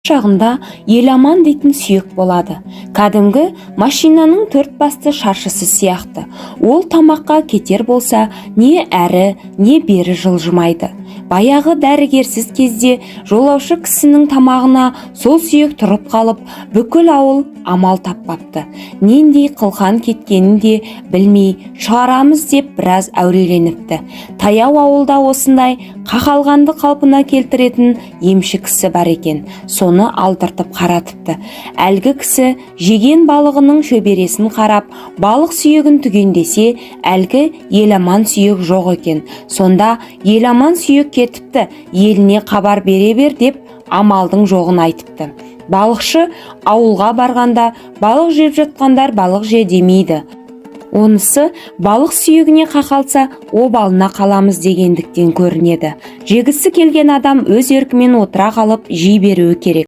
жағында еламан дейтін сүйек болады. Кәдімгі машинаның 4 басты шаршысы сияқты. Ол тамаққа кетер болса, не әрі, не бері жылжымайды. Баяғы дәрігерсіз кезде жолаушы кісінің тамағына сол сүйек тұрып қалып, бүкіл ауыл амал таппапты. Нендей қылқан кеткенін де білмей шығарамыз деп біраз әуреленіпті. Таяу ауылда осындай қақалғанды қалпына келтіретін емші кісі бар екен. Соны алдыртып қаратыпты. Әлгі кісі жеген балығының шөбересін қарап, балық сүйегін түгендесе, әлгі еламан сүйек жоқ екен. Сонда еламан сүйек кетіпті, еліне хабар бере бер деп амалдың жоғын айтыпты. Балықшы ауылға барғанда балық жеп жатқандар балық же демейді. Онысы балық сүйегіне қақалса, обалына қаламыз дегендіктен көрінеді. Жегісі келген адам өз еркімен отыра қалып жей беруі керек.